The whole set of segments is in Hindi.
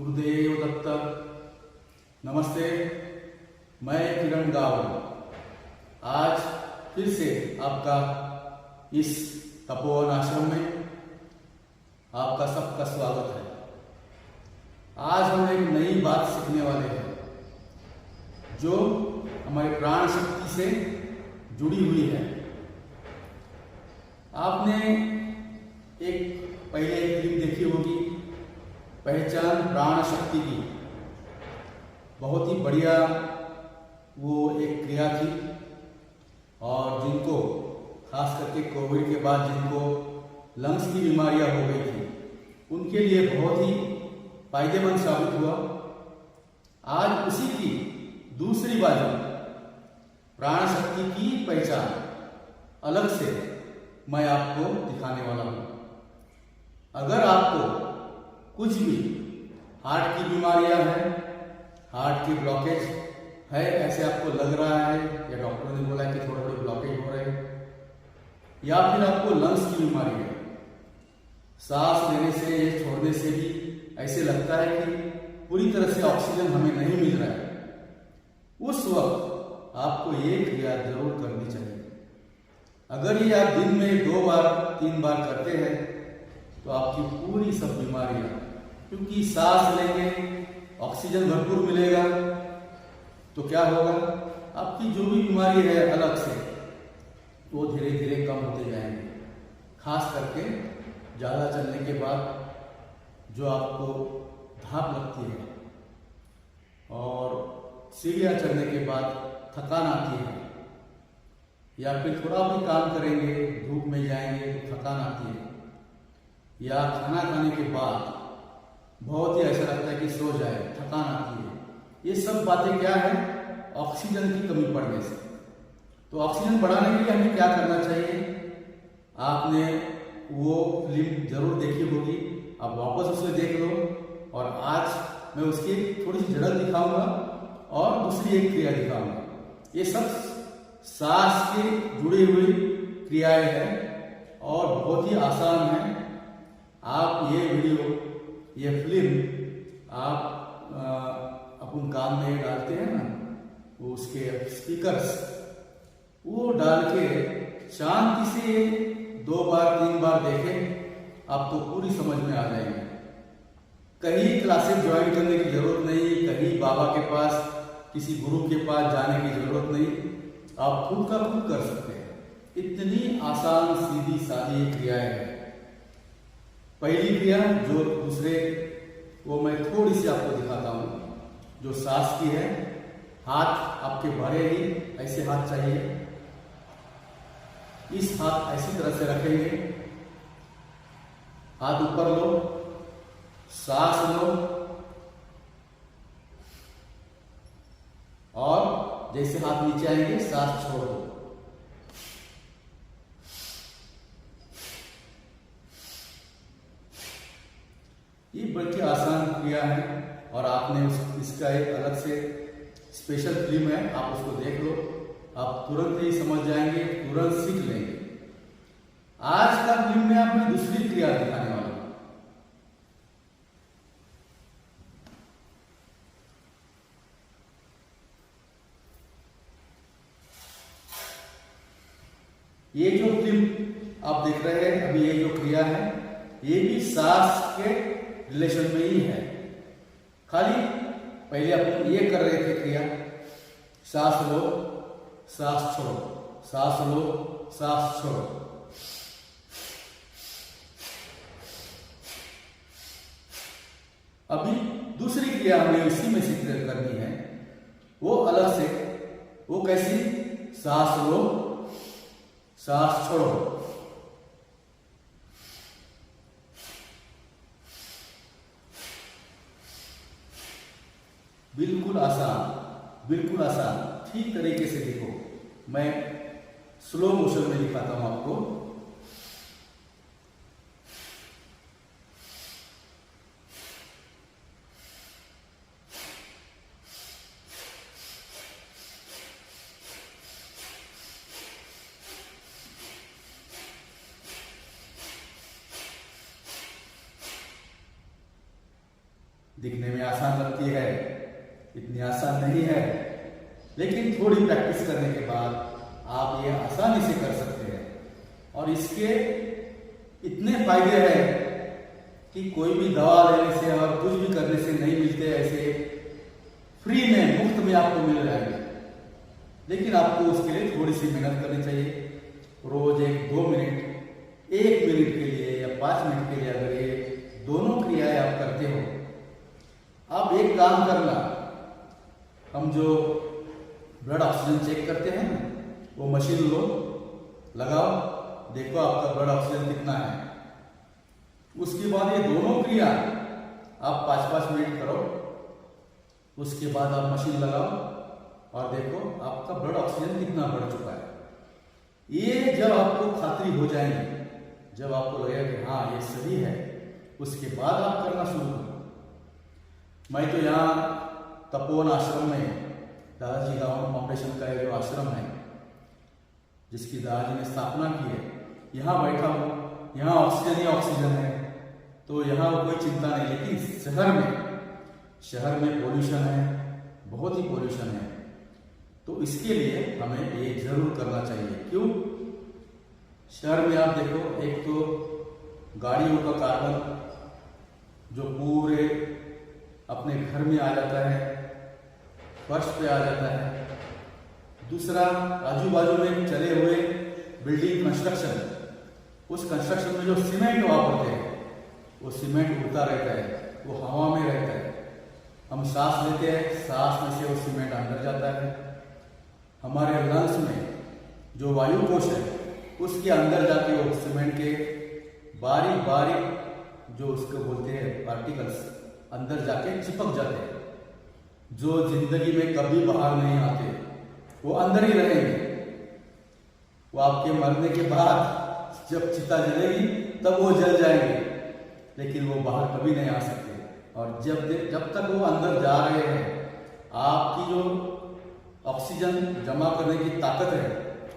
गुरुदेव दत्त। नमस्ते, मैं किरण गावल आज फिर से आपका इस तपोवन आश्रम में आपका सबका स्वागत है। आज हम एक नई बात सीखने वाले हैं जो हमारे प्राण शक्ति से जुड़ी हुई है। आपने एक पहले एक फिल्म देखी होगी, पहचान प्राण शक्ति की। बहुत ही बढ़िया वो एक क्रिया थी और जिनको खास करके कोविड के बाद जिनको लंग्स की बीमारियां हो गई थी उनके लिए बहुत ही फायदेमंद साबित हुआ। आज उसी की दूसरी बाजू प्राण शक्ति की पहचान अलग से मैं आपको दिखाने वाला हूं। अगर आपको कुछ भी हार्ट की बीमारियां हैं, हार्ट की ब्लॉकेज है, ऐसे आपको लग रहा है या डॉक्टर ने बोला है कि थोड़े थोड़े ब्लॉकेज हो रहे हैं, या फिर आपको लंग्स की बीमारी है, सांस लेने से या छोड़ने से भी ऐसे लगता है कि पूरी तरह से ऑक्सीजन हमें नहीं मिल रहा है, उस वक्त आपको ये क्रिया जरूर करनी चाहिए। अगर ये आप दिन में 2 बार 3 बार करते हैं तो आपकी पूरी सब बीमारियां, क्योंकि सांस लेंगे ऑक्सीजन भरपूर मिलेगा तो क्या होगा, आपकी जो भी बीमारी है अलग से वो धीरे धीरे कम होते जाएंगे। खास करके ज़्यादा चलने के बाद जो आपको धाप लगती है और सीढ़ियाँ चढ़ने के बाद थकान आती है, या फिर थोड़ा भी काम करेंगे धूप में जाएंगे तो थकान आती है, या खाना खाने के बाद बहुत ही ऐसा लगता है कि सो जाए, थकान आती है। ये सब बातें क्या है, ऑक्सीजन की कमी पड़ने से। तो ऑक्सीजन बढ़ाने के लिए हमें क्या करना चाहिए, आपने वो फिल्म जरूर देखी होगी, आप वापस उसे देख लो और आज मैं उसकी थोड़ी सी झलक दिखाऊंगा और दूसरी एक क्रिया दिखाऊंगा। ये सब सांस के जुड़ी हुई क्रियाएं हैं और बहुत ही आसान है। आप ये वीडियो, ये फिल्म आप अपन कान में डालते हैं ना, वो उसके स्पीकर्स वो डाल के शांति से 2 बार 3 बार देखें, आपको पूरी समझ में आ जाएगी। कहीं क्लासेस ज्वाइन करने की जरूरत नहीं, कहीं बाबा के पास किसी गुरु के पास जाने की जरूरत नहीं, आप खुद का खुद कर सकते हैं। इतनी आसान सीधी सादी क्रियाएं हैं। पहली क्रिया जो दूसरे वो मैं थोड़ी सी आपको दिखाता हूं, जो सांस की है। हाथ आपके भरे ही ऐसे हाथ चाहिए, इस हाथ ऐसी तरह से रखेंगे, हाथ ऊपर लो, सांस लो और जैसे हाथ नीचे आएंगे सांस छोड़ दो। ये बड़ी आसान क्रिया है और आपने इसका एक अलग से स्पेशल फिल्म है, आप उसको देख लो, आप तुरंत ही समझ जाएंगे, तुरंत सीख लेंगे। आज का फिल्म में आप मैं दूसरी क्रिया दिखाने वाला हूं। ये जो फिल्म आप देख रहे हैं अभी, ये जो क्रिया है ये भी सांस के रिलेशन में ही है। खाली पहले अपन ये कर रहे थे क्रिया, सांस लो सांस छोड़ो, सांस लो सांस छोड़ो। अभी दूसरी क्रिया हमें इसी में सीख करनी है, वो अलग से। वो कैसी, सांस लो सांस छोड़ो। बिल्कुल आसान, बिल्कुल आसान, ठीक तरीके से देखो। मैं स्लो मोशन में दिखाता हूं आपको। दिखने में आसान लगती है, इतनी आसान नहीं है, लेकिन थोड़ी प्रैक्टिस करने के बाद आप ये आसानी से कर सकते हैं। और इसके इतने फायदे हैं कि कोई भी दवा लेने से और कुछ भी करने से नहीं मिलते, ऐसे फ्री में मुफ्त में आपको मिल जाएंगे। लेकिन आपको उसके लिए थोड़ी सी मेहनत करनी चाहिए। रोज 1-2 मिनट, 1 मिनट के लिए या 5 मिनट के लिए अगर ये दोनों क्रियाएं आप करते हो, आप एक काम करना, हम जो ब्लड ऑक्सीजन चेक करते हैं ना, वो मशीन लो, लगाओ, देखो आपका ब्लड ऑक्सीजन कितना है। उसके बाद ये दोनों क्रिया आप 5-5 मिनट करो। उसके बाद आप मशीन लगाओ और देखो आपका ब्लड ऑक्सीजन कितना बढ़ चुका है। ये जब आपको खातरी हो जाएंगी, जब आपको लगेगा कि हाँ ये सही है, उसके बाद आप करना शुरू करो। मैं तो यहाँ तपोवन आश्रम में, दादाजी गाँव फाउंडेशन का जो आश्रम है, जिसकी दादाजी ने स्थापना की है, यहाँ बैठा हूँ। यहाँ ऑक्सीजन ही ऑक्सीजन है, तो यहाँ कोई चिंता नहीं। लेकिन शहर में पोल्यूशन है, बहुत ही पोल्यूशन है। तो इसके लिए हमें ये जरूर करना चाहिए। क्यों? शहर में आप देखो, एक तो गाड़ियों का कार्बन जो पूरे अपने घर में आ जाता है, फर्श पे आ जाता है। दूसरा, आजू बाजू में चले हुए बिल्डिंग कंस्ट्रक्शन, उस कंस्ट्रक्शन में जो सीमेंट वापरते हैं, वो सीमेंट उड़ता रहता है, वो हवा में रहता है। हम सांस लेते हैं, सांस में से वो सीमेंट अंदर जाता है। हमारे लंग्स में जो वायु कोश है, उसके अंदर जाके वो सीमेंट के बारीक बारीक जो उसको बोलते हैं पार्टिकल्स अंदर जाके चिपक जाते हैं, जो जिंदगी में कभी बाहर नहीं आते, वो अंदर ही रहेंगे। वो आपके मरने के बाद जब चिता जलेगी तब वो जल जाएंगे, लेकिन वो बाहर कभी नहीं आ सकते। और जब तक वो अंदर जा रहे हैं, आपकी जो ऑक्सीजन जमा करने की ताकत है,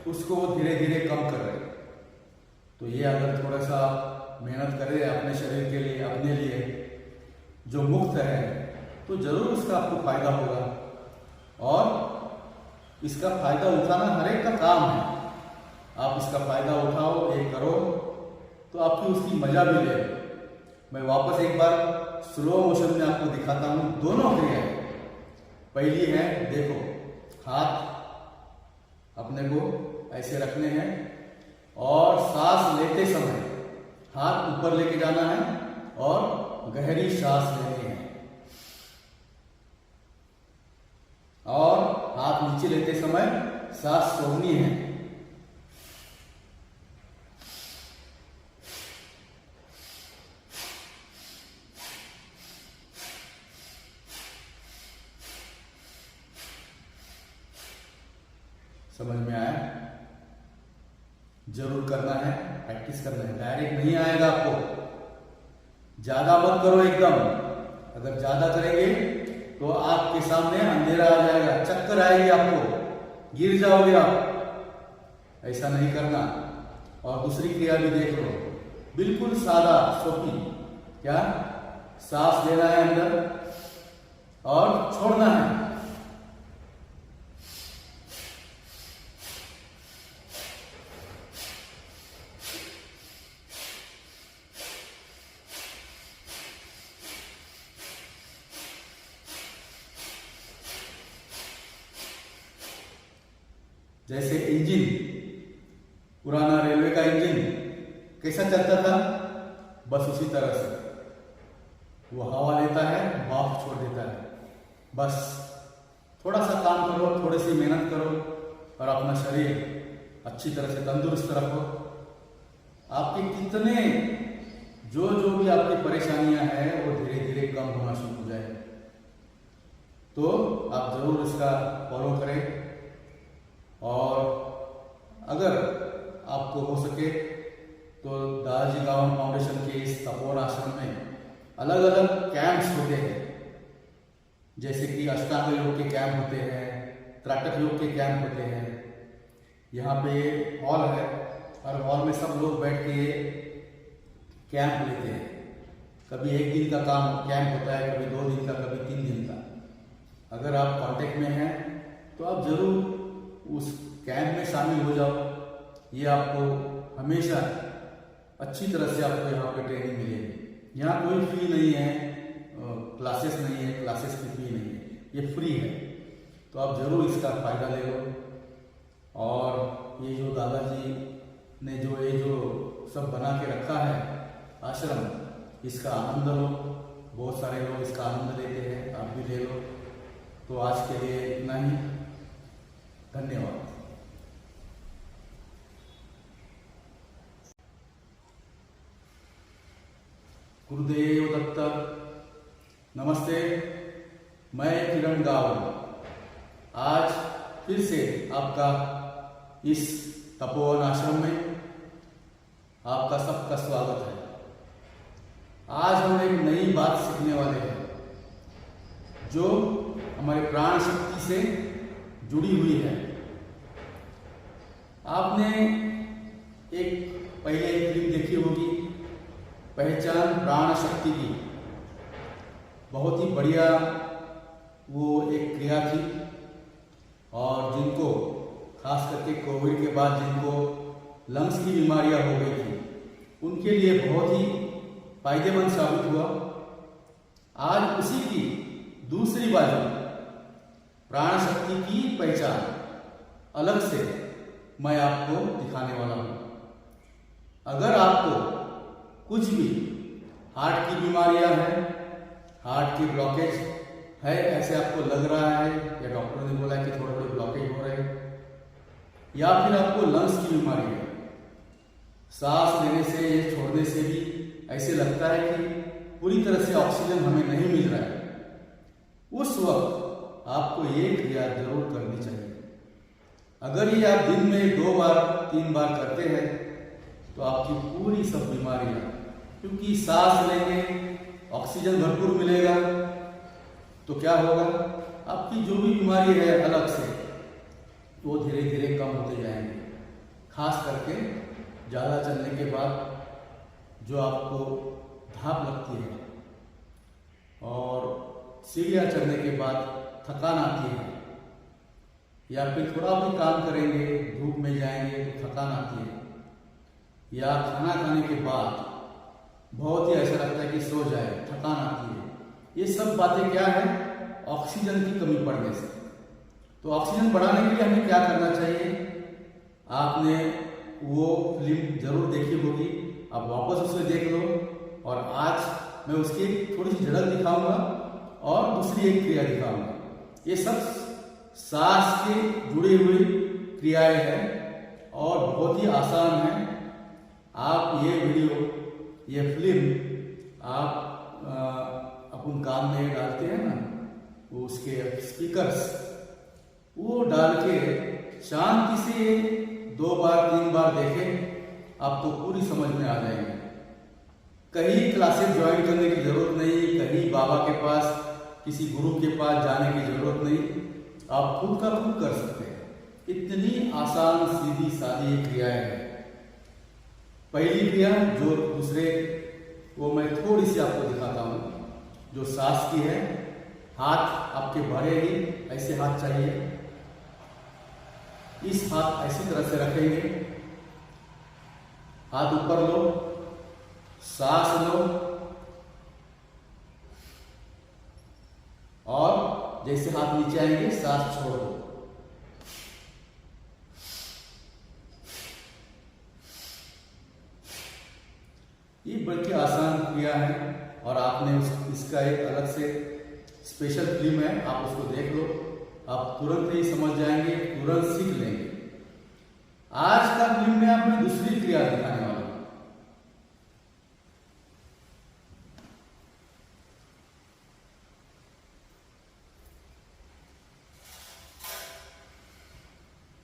उसको वो धीरे धीरे कम कर रहे हैं। तो ये अगर थोड़ा सा मेहनत करें अपने शरीर के लिए, अपने लिए जो मुक्त है, तो जरूर उसका आपको फायदा होगा। और इसका फायदा उठाना हर एक का काम है। आप इसका फायदा उठाओ, ये करो, तो आपकी उसकी मजा भी ले। मैं वापस एक बार स्लो मोशन में आपको दिखाता हूं दोनों क्रियाएं। पहली है, देखो, हाथ अपने को ऐसे रखने हैं और सांस लेते समय हाथ ऊपर लेके जाना है और गहरी सांस लेनी है, और हाथ नीचे लेते समय सांस छोड़नी है। समझ में आया? जरूर करना है, प्रैक्टिस करना है। डायरेक्ट नहीं आएगा आपको। ज्यादा मत करो एकदम। अगर ज्यादा करेंगे तो आपके सामने अंधेरा आ जाएगा, चक्कर आएगी आपको, गिर जाओगे आप। ऐसा नहीं करना। और दूसरी क्रिया भी देख लो, बिल्कुल सादा सोपी। क्या? सांस लेना है अंदर और छोड़ना है। जैसे इंजन, पुराना रेलवे का इंजन कैसा चलता था, बस उसी तरह से वो हवा लेता है, भाप छोड़ देता है। बस थोड़ा सा काम करो, थोड़ी सी मेहनत करो और अपना शरीर अच्छी तरह से तंदुरुस्त रखो। आपके कितने जो भी आपकी परेशानियां हैं, वो धीरे धीरे कम होना शुरू हो जाए। तो आप जरूर इसका फॉलो करें। और अगर आपको हो सके तो दादाजी गाँव फाउंडेशन के इस तपोवन आश्रम में अलग अलग कैंप्स होते हैं। जैसे कि अष्टांग योग के कैंप होते हैं, त्राटक योग के कैंप होते हैं। यहाँ पे हॉल है और हॉल में सब लोग बैठ के कैंप लेते हैं। कभी 1 दिन का काम कैंप होता है, कभी 2 दिन का, कभी 3 दिन का। अगर आप कांटेक्ट में हैं तो आप ज़रूर उस कैंप में शामिल हो जाओ। ये आपको हमेशा अच्छी तरह से आपको यहाँ पे ट्रेनिंग मिलेगी। यहाँ कोई फी नहीं है, क्लासेस नहीं है, क्लासेस की फी नहीं है, ये फ्री है। तो आप ज़रूर इसका फ़ायदा ले लो। और ये जो दादाजी ने जो सब बना के रखा है आश्रम, इसका आनंद लो। बहुत सारे लोग इसका आनंद लेते हैं, आप भी ले लो। तो आज के लिए इतना ही, धन्यवाद। गुरुदेव दत्त। नमस्ते, मैं किरण गावल आज फिर से आपका इस तपोवन आश्रम में आपका सबका स्वागत है। आज हम एक नई बात सीखने वाले हैं जो हमारे प्राण शक्ति से जुड़ी हुई है। आपने एक पहले एक फिल्म देखी होगी, पहचान प्राण शक्ति की। बहुत ही बढ़िया वो एक क्रिया थी। और जिनको खास करके कोविड के बाद जिनको लंग्स की बीमारियां हो गई थी, उनके लिए बहुत ही फायदेमंद साबित हुआ। आज उसी की दूसरी बाजू प्राण शक्ति की पहचान अलग से मैं आपको दिखाने वाला हूं। अगर आपको कुछ भी हार्ट की बीमारियां हैं, हार्ट की ब्लॉकेज है, ऐसे आपको लग रहा है या डॉक्टर ने बोला है कि थोड़े थोड़े ब्लॉकेज हो रहे हैं, या फिर आपको लंग्स की बीमारी है, सांस लेने से या छोड़ने से भी ऐसे लगता है कि पूरी तरह से ऑक्सीजन हमें नहीं मिल रहा है, उस वक्त आपको ये क्रिया जरूर करनी चाहिए। अगर ये आप दिन में 2 बार 3 बार करते हैं तो आपकी पूरी सब बीमारियां, क्योंकि सांस लेंगे ऑक्सीजन भरपूर मिलेगा तो क्या होगा, आपकी जो भी बीमारी है अलग से वो धीरे धीरे कम होते जाएंगे। खास करके ज़्यादा चलने के बाद जो आपको धाप लगती है और सीढ़ियाँ चढ़ने के बाद थकान आती है, या फिर थोड़ा भी काम करेंगे, धूप में जाएंगे तो थकान आती है, या खाना खाने के बाद बहुत ही ऐसा लगता है कि सो जाए, थकान आती है। ये सब बातें क्या है, ऑक्सीजन की कमी पड़ने से। तो ऑक्सीजन बढ़ाने के लिए हमें क्या करना चाहिए, आपने वो फिल्म जरूर देखी होगी, आप वापस उसे देख लो। और आज मैं उसकी थोड़ी सी झलक दिखाऊंगा और दूसरी एक क्रिया दिखाऊंगा। ये सब सांस के जुड़ी हुई क्रियाएं हैं और बहुत ही आसान है। आप ये वीडियो, ये फिल्म आप अपन कान में डालते हैं ना, वो उसके स्पीकर्स वो डाल के शांति से 2 बार 3 बार देखें, आपको पूरी समझ में आ जाएगी। कहीं क्लासेस ज्वाइन करने की जरूरत नहीं, कहीं बाबा के पास किसी गुरु के पास जाने की जरूरत नहीं, आप खुद का खुद कर सकते हैं। इतनी आसान सीधी सादी क्रियाएं हैं। पहली क्रिया जो दूसरे वो मैं थोड़ी सी आपको दिखाता हूं, जो सांस की है। हाथ आपके भरे ही ऐसे हाथ चाहिए, इस हाथ ऐसी तरह से रखेंगे, हाथ ऊपर लो, सांस लो और जैसे हाथ नीचे आएंगे सांस छोड़ दो। ये बड़ी आसान क्रिया है और आपने इसका एक अलग से स्पेशल फिल्म है, आप उसको देख लो, आप तुरंत ही समझ जाएंगे, तुरंत सीख लेंगे। आज का फिल्म में आप मैं दूसरी क्रिया दिखाने वाला हूं।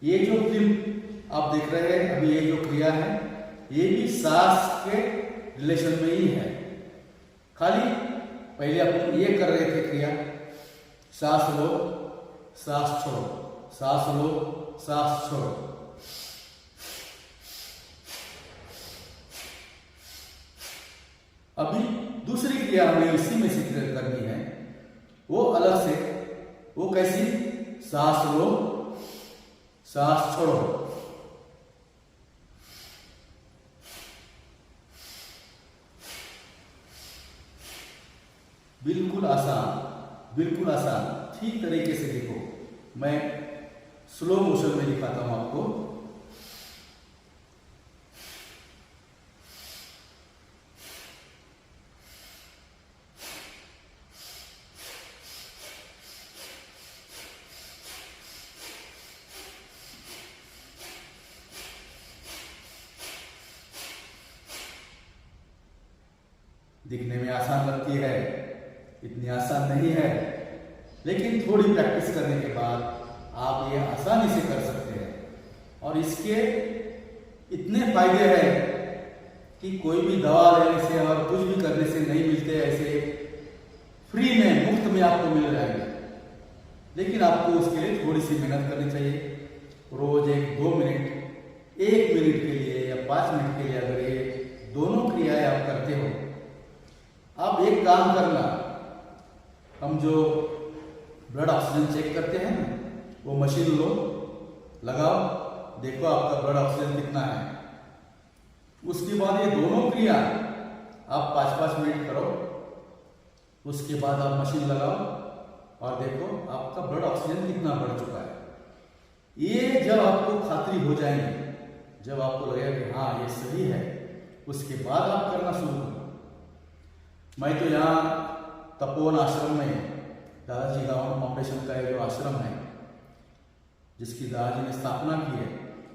ये जो फिल्म आप देख रहे हैं अभी, ये जो क्रिया है ये भी सांस के रिलेशन में ही है। खाली पहले अपन ये कर रहे थे क्रिया, सांस लो सांस छोड़ो, सांस लो सांस छोड़ो। अभी दूसरी क्रिया हमें इसी में से करनी है, वो अलग से, वो कैसी, सांस लो, सांस छोड़ो। बिल्कुल आसान, बिल्कुल आसान, ठीक तरीके से देखो। मैं स्लो मोशन में दिखाता हूं आपको। दिखने में आसान लगती है, इतनी आसान नहीं है, लेकिन थोड़ी प्रैक्टिस करने के बाद आप ये आसानी से कर सकते हैं। और इसके इतने फायदे हैं कि कोई भी दवा लेने से और कुछ भी करने से नहीं मिलते, ऐसे फ्री में, मुफ्त में आपको मिल जाएंगे। लेकिन आपको उसके लिए थोड़ी सी मेहनत करनी चाहिए। रोज 1-2 मिनट, 1 मिनट के लिए या 5 मिनट के लिए अगर ये दोनों क्रियाएं आप करते हो, आप एक काम करना, हम जो ब्लड ऑक्सीजन चेक करते हैं ना, वो मशीन लो, लगाओ, देखो आपका ब्लड ऑक्सीजन कितना है। उसके बाद ये दोनों क्रिया आप 5-5 मिनट करो। उसके बाद आप मशीन लगाओ और देखो आपका ब्लड ऑक्सीजन कितना बढ़ चुका है। ये जब आपको खातरी हो जाएंगे, जब आपको लगेगा कि हाँ ये सही है, उसके बाद आप करना शुरू करो। मैं तो यहाँ तपोवन आश्रम में, दादाजी गाँव फाउंडेशन का जो आश्रम है, जिसकी दादाजी ने स्थापना की है,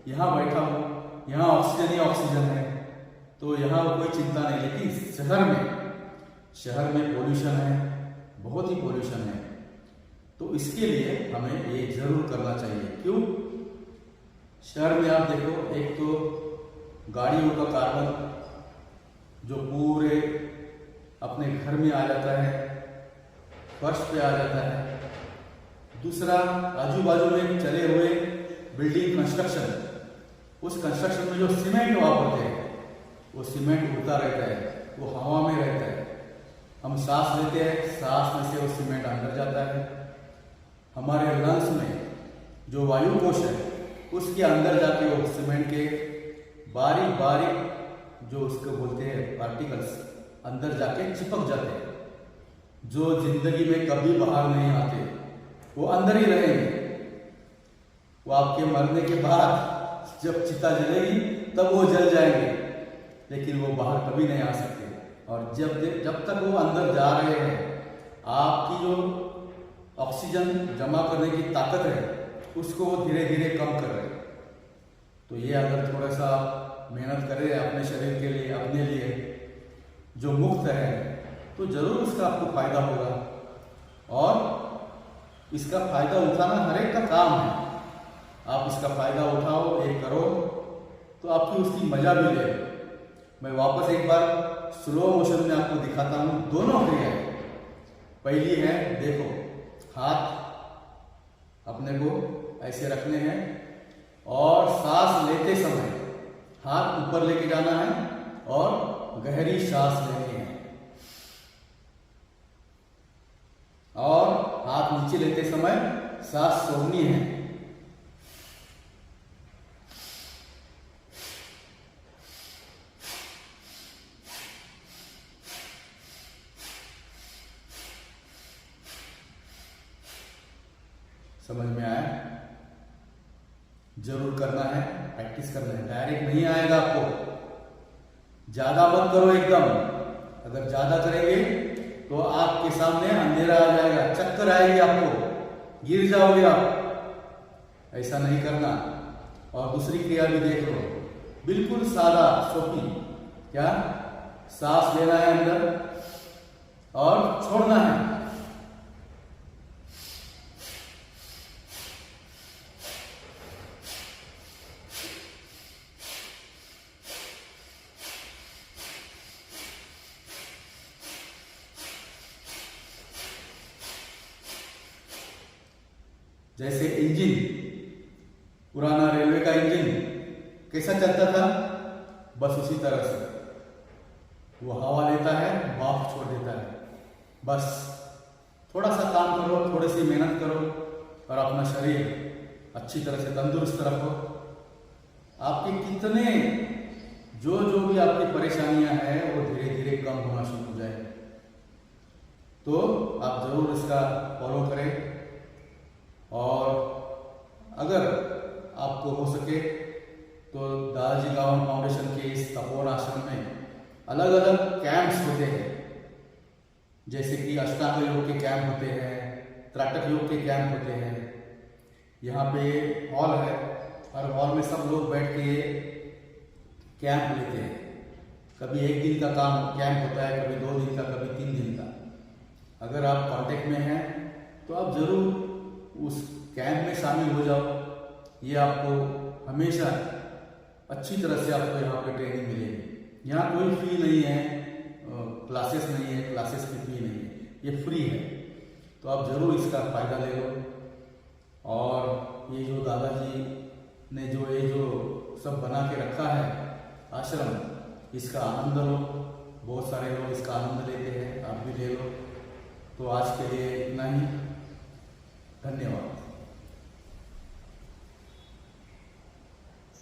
यहाँ बैठा हूँ। यहाँ ऑक्सीजन ही ऑक्सीजन है, तो यहाँ कोई चिंता नहीं। लेकिन शहर में पोल्यूशन है, बहुत ही पोल्यूशन है, तो इसके लिए हमें ये जरूर करना चाहिए। क्यों? शहर में आप देखो, एक तो गाड़ियों का कार्बन जो पूरे अपने घर में आ जाता है, फर्श पे आ जाता है। दूसरा, आजू बाजू में चले हुए बिल्डिंग कंस्ट्रक्शन, उस कंस्ट्रक्शन में जो सीमेंट वापरते हैं, वो सीमेंट उड़ता रहता है, वो हवा में रहता है। हम सांस लेते हैं, सांस में से वो सीमेंट अंदर जाता है। हमारे लंग्स में जो वायु कोश है, उसके अंदर जाके वो सीमेंट के बारीक बारीक जो उसको बोलते हैं पार्टिकल्स अंदर जाके चिपक जाते हैं, जो जिंदगी में कभी बाहर नहीं आते, वो अंदर ही रहेंगे। वो आपके मरने के बाद जब चिता जलेगी तब वो जल जाएंगे, लेकिन वो बाहर कभी नहीं आ सकते। और जब तक वो अंदर जा रहे हैं, आपकी जो ऑक्सीजन जमा करने की ताकत है, उसको वो धीरे धीरे कम कर रहे हैं। तो ये अगर थोड़ा सा मेहनत करें अपने शरीर के लिए, अपने लिए जो मुक्त है, तो जरूर उसका आपको फायदा होगा। और इसका फायदा उठाना हर एक का काम है। आप इसका फायदा उठाओ, ये करो, तो आपकी उसकी मजा भी ले। मैं वापस एक बार स्लो मोशन में आपको दिखाता हूँ दोनों क्रियाएं। पहली है, देखो, हाथ अपने को ऐसे रखने हैं और सांस लेते समय हाथ ऊपर लेके जाना है और गहरी सांस लेनी है, और हाथ नीचे लेते समय सांस छोड़नी है। समझ में आया? जरूर करना है, प्रैक्टिस करना है। डायरेक्ट नहीं आएगा आपको, ज्यादा मत करो एकदम। अगर ज्यादा करेंगे तो आपके सामने अंधेरा आ जाएगा, चक्कर आएगी आपको, गिर जाओगे आप। ऐसा नहीं करना। और दूसरी क्रिया भी देख लो, बिल्कुल सादा सोपी। क्या? सांस लेना है अंदर और छोड़ना है। जैसे इंजन, पुराना रेलवे का इंजन कैसा चलता था, बस उसी तरह से वो हवा लेता है, भाप छोड़ देता है। बस थोड़ा सा काम करो, थोड़ी सी मेहनत करो और अपना शरीर अच्छी तरह से तंदुरुस्त रखो। आपके कितने जो भी आपकी परेशानियां हैं वो धीरे धीरे कम होना शुरू हो जाए। तो आप जरूर इसका फॉलो करें। और अगर आपको हो सके तो दादाजी गावन फाउंडेशन के इस तपोवन आश्रम में अलग अलग कैंप्स होते हैं, जैसे कि अष्टांग योग के कैंप होते हैं, त्राटक योग के कैंप होते हैं। यहाँ पे हॉल है, हर हॉल में सब लोग बैठ के कैंप लेते हैं। कभी 1 दिन का काम कैंप होता है, कभी 2 दिन का, कभी 3 दिन का। अगर आप कांटेक्ट में हैं तो आप जरूर उस कैंप में शामिल हो जाओ। ये आपको हमेशा अच्छी तरह से आपको यहाँ पे ट्रेनिंग मिलेगी। यहाँ कोई फी नहीं है, क्लासेस नहीं है, क्लासेस की फी नहीं है, ये फ्री है। तो आप जरूर इसका फ़ायदा ले लो। और ये जो दादाजी ने जो सब बना के रखा है आश्रम, इसका आनंद लो। बहुत सारे लोग इसका आनंद लेते हैं, आप भी ले लो। तो आज के लिए इतना ही। धन्यवाद।